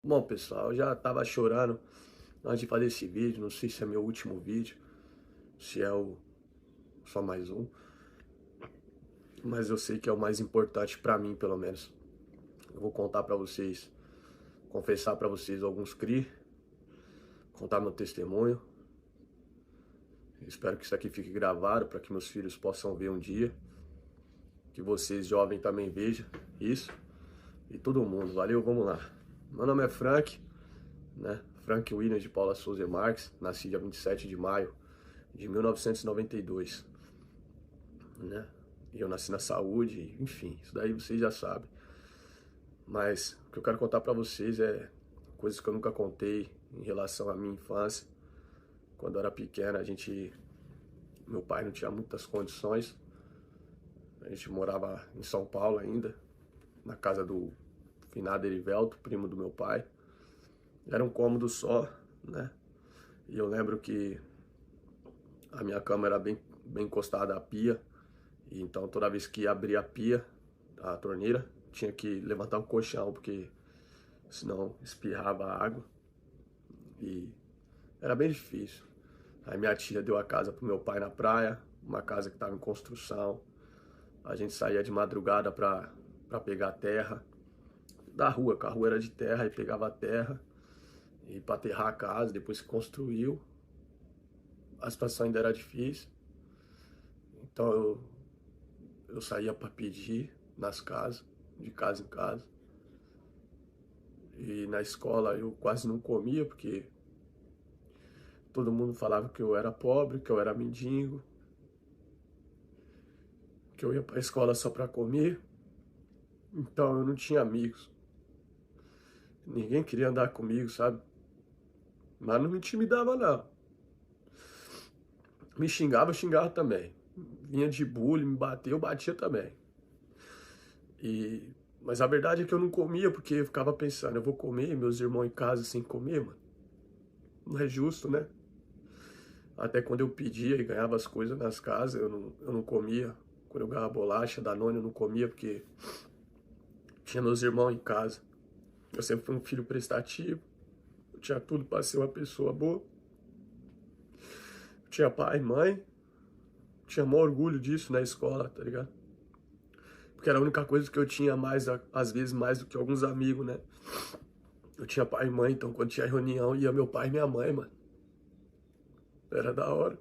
Bom, pessoal, eu já tava chorando antes de fazer esse vídeo. Não sei se é meu último vídeo, se é o só mais um, mas eu sei que é o mais importante pra mim, pelo menos. Eu vou contar pra vocês, confessar pra vocês alguns contar meu testemunho. Espero que isso aqui fique gravado para que meus filhos possam ver um dia, que vocês jovens também vejam isso e todo mundo. Valeu, vamos lá. Meu nome é Frank, né? Frank William de Paula Souza Marques, nasci dia 27 de maio de 1992, né? E eu nasci na saúde, enfim, isso daí vocês já sabem. Mas o que eu quero contar pra vocês é coisas que eu nunca contei em relação à minha infância. Quando eu era pequena, meu pai não tinha muitas condições. A gente morava em São Paulo ainda, na casa do finado Erivelto, primo do meu pai. Era um cômodo só, né? E eu lembro que a minha cama era bem encostada à pia. E então toda vez que abria a pia, a torneira, tinha que levantar o colchão, porque senão espirrava água. E era bem difícil. Aí minha tia deu a casa pro meu pai na praia, uma casa que estava em construção. A gente saía de madrugada pra pegar terra da rua, que a rua era de terra, e pegava a terra e para aterrar a casa. Depois que construiu, a situação ainda era difícil. Então eu saía para pedir nas casas, de casa em casa. E na escola eu quase não comia, porque todo mundo falava que eu era pobre, que eu era mendigo, que eu ia para a escola só para comer. Então eu não tinha amigos. Ninguém queria andar comigo, sabe? Mas não me intimidava, não. Me xingava, eu xingava também. Vinha de bullying, me bateu, eu batia também. Mas a verdade é que eu não comia, porque eu ficava pensando, eu vou comer, meus irmãos em casa sem comer, mano. Não é justo, né? Até quando eu pedia e ganhava as coisas nas casas, eu não comia. Quando eu ganhava bolacha, Danone, eu não comia, porque tinha meus irmãos em casa. Eu sempre fui um filho prestativo. Eu tinha tudo para ser uma pessoa boa. Eu tinha pai, mãe. Tinha maior orgulho disso na escola, tá ligado? Porque era a única coisa que eu tinha mais, às vezes mais do que alguns amigos, né? Eu tinha pai e mãe, então quando tinha reunião ia meu pai e minha mãe, mano. Era da hora.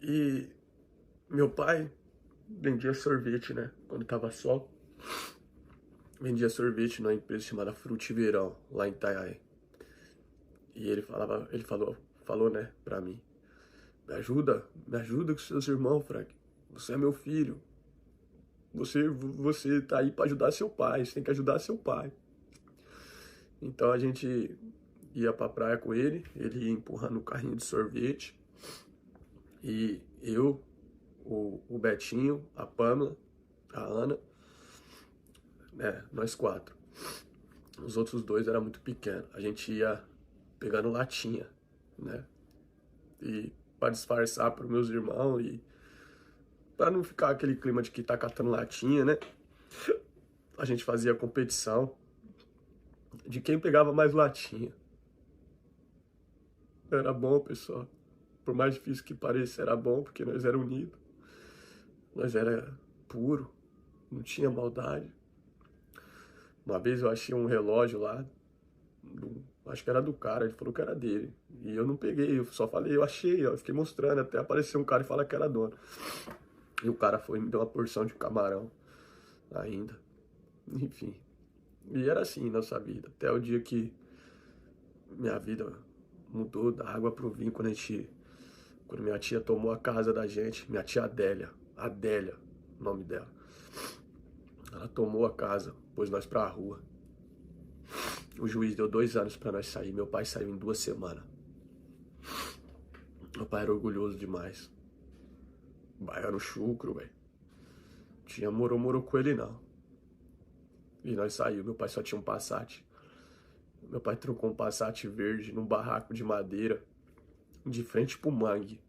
E meu pai vendia sorvete, né? Quando tava sol. Vendia sorvete numa empresa chamada Frutiverão, lá em Itanhaém. E falou, né, pra mim. Me ajuda com seus irmãos, Frank. Você é meu filho. Você tá aí pra ajudar seu pai, você tem que ajudar seu pai. Então a gente ia pra praia com ele ia empurrando o carrinho de sorvete. E eu, o Betinho, a Pamela, a Ana, né, nós quatro. Os outros dois eram muito pequenos. A gente ia pegando latinha, né? E para disfarçar para meus irmãos e para não ficar aquele clima de que tá catando latinha, né? A gente fazia competição de quem pegava mais latinha. Era bom, pessoal. Por mais difícil que pareça, era bom, porque nós era unidos. Nós era puro, não tinha maldade. Uma vez eu achei um relógio lá, acho que era do cara, ele falou que era dele. E eu não peguei, eu só falei, eu achei, eu fiquei mostrando, até apareceu um cara e falar que era dono. E o cara foi e me deu uma porção de camarão ainda. Enfim. E era assim nossa vida, até o dia que minha vida mudou da água pro vinho, quando minha tia tomou a casa da gente, minha tia Adélia, o nome dela. Ela tomou a casa, pôs nós pra rua. O juiz deu 2 anos pra nós sair, meu pai saiu em 2 semanas. Meu pai era orgulhoso demais. Baiano chucro, velho. Tinha moro com ele, não. E nós saímos, meu pai só tinha um Passat. Meu pai trocou um Passat verde num barraco de madeira, de frente pro mangue.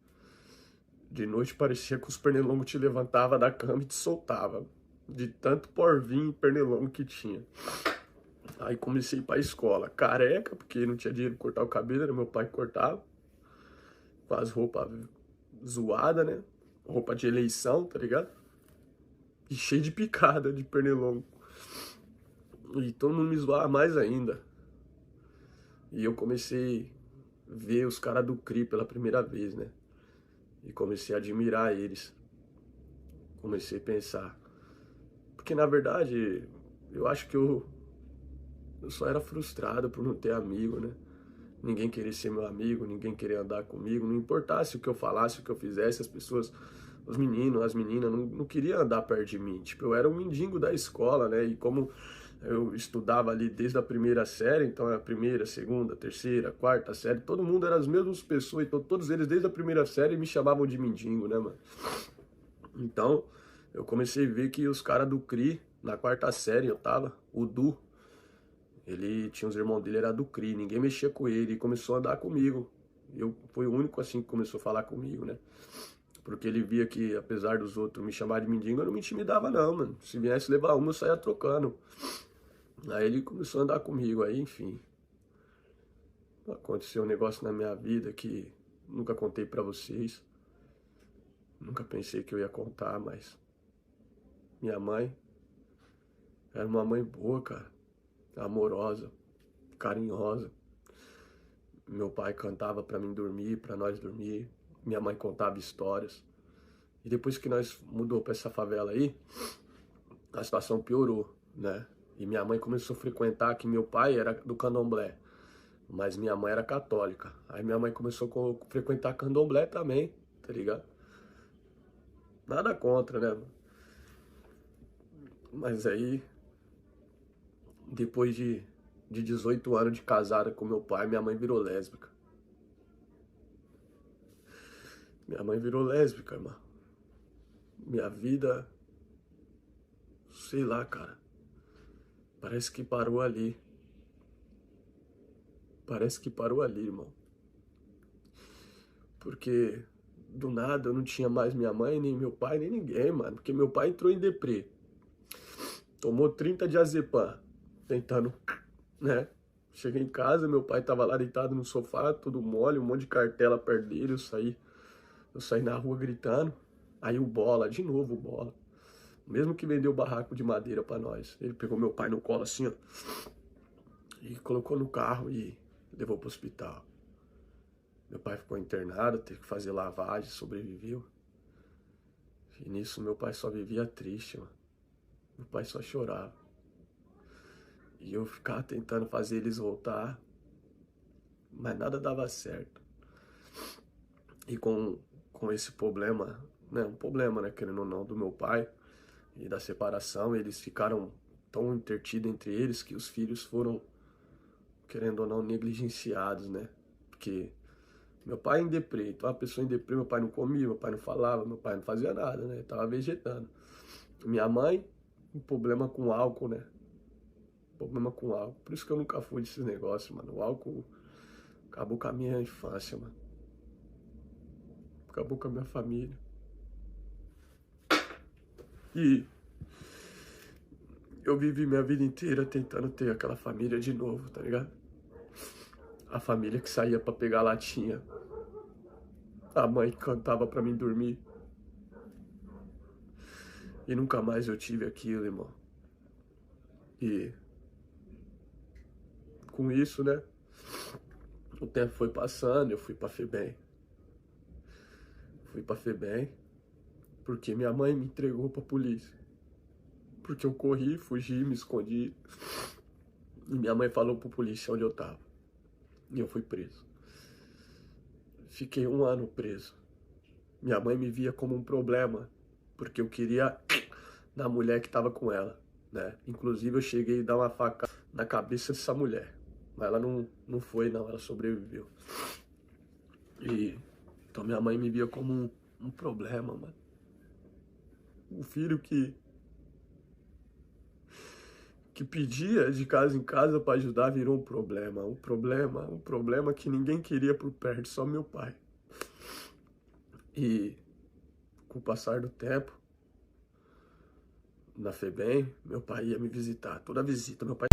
De noite parecia que os pernilongos te levantava da cama e te soltava. de tanto porvinho e pernilongo que tinha. Aí comecei a ir pra escola, careca, porque não tinha dinheiro pra cortar o cabelo, era meu pai que cortava, com as roupas zoadas, né? Roupa de eleição, tá ligado? E cheio de picada de pernilongo. E todo mundo me zoava mais ainda. E eu comecei a ver os caras do CRI pela primeira vez, né? E comecei a admirar eles. Comecei a pensar. Porque na verdade, eu acho que eu só era frustrado por não ter amigo, né? Ninguém queria ser meu amigo, ninguém queria andar comigo. Não importasse o que eu falasse, o que eu fizesse, as pessoas, os meninos, as meninas, não queriam andar perto de mim. Tipo, eu era um mendigo da escola, né? E como eu estudava ali desde a primeira série, então a primeira, segunda, terceira, quarta série, todo mundo era as mesmas pessoas, então todos eles desde a primeira série me chamavam de mendigo, né, mano? Então, eu comecei a ver que os caras do CRI, na quarta série eu tava, o Du, ele tinha os irmãos dele, era do CRI, ninguém mexia com ele, e começou a andar comigo. Eu fui o único assim que começou a falar comigo, né? Porque ele via que, apesar dos outros me chamarem de mendigo, eu não me intimidava não, mano. Se viesse levar uma, eu saía trocando. Aí ele começou a andar comigo, aí enfim. Aconteceu um negócio na minha vida que nunca contei pra vocês. Nunca pensei que eu ia contar, mas minha mãe era uma mãe boa, cara. Amorosa, carinhosa. Meu pai cantava pra mim dormir, pra nós dormir. Minha mãe contava histórias. E depois que nós mudou pra essa favela aí, a situação piorou, né? E minha mãe começou a frequentar, que meu pai era do candomblé, mas minha mãe era católica. Aí minha mãe começou a frequentar candomblé também, tá ligado? Nada contra, né? Mas aí, depois de 18 anos de casada com meu pai, minha mãe virou lésbica. Minha mãe virou lésbica, irmão. Minha vida, sei lá, cara. Parece que parou ali. Parece que parou ali, irmão. Porque do nada eu não tinha mais minha mãe, nem meu pai, nem ninguém, mano. Porque meu pai entrou em deprê. Tomou 30 de azepam, tentando, né? Cheguei em casa, meu pai tava lá deitado no sofá, todo mole, um monte de cartela perto dele. Eu saí na rua gritando. Aí o Bola, de novo o Bola. Mesmo que vendeu o barraco de madeira pra nós. Ele pegou meu pai no colo assim, ó. E colocou no carro e levou pro hospital. Meu pai ficou internado, teve que fazer lavagem, sobreviveu. E nisso meu pai só vivia triste, mano. Meu pai só chorava. E eu ficava tentando fazer eles voltar, mas nada dava certo. E com esse problema, né, um problema, né, querendo ou não, do meu pai e da separação, eles ficaram tão intertidos entre eles que os filhos foram, querendo ou não, negligenciados, né? Porque meu pai em deprê, então a pessoa em deprê, meu pai não comia, meu pai não falava, meu pai não fazia nada, né? Tava vegetando. Minha mãe, um problema com álcool, né? Problema com álcool. Por isso que eu nunca fui desses negócios, mano. O álcool acabou com a minha infância, mano. Acabou com a minha família. E eu vivi minha vida inteira tentando ter aquela família de novo, tá ligado? A família que saía pra pegar latinha. A mãe que cantava pra mim dormir. E nunca mais eu tive aquilo, irmão. E com isso, né? O tempo foi passando, eu fui pra FEBEM. Fui pra FEBEM porque minha mãe me entregou pra polícia. Porque eu corri, fugi, me escondi. E minha mãe falou pro polícia onde eu tava. E eu fui preso. Fiquei 1 ano preso. Minha mãe me via como um problema, porque eu queria na mulher que tava com ela, né? Inclusive eu cheguei a dar uma faca na cabeça dessa mulher. Mas ela não foi, não, ela sobreviveu. E então minha mãe me via como um problema, mano. Um filho que pedia de casa em casa para ajudar virou um problema. Um problema que ninguém queria por perto, só meu pai. E com o passar do tempo, na FEBEM, meu pai ia me visitar. Toda visita, meu pai...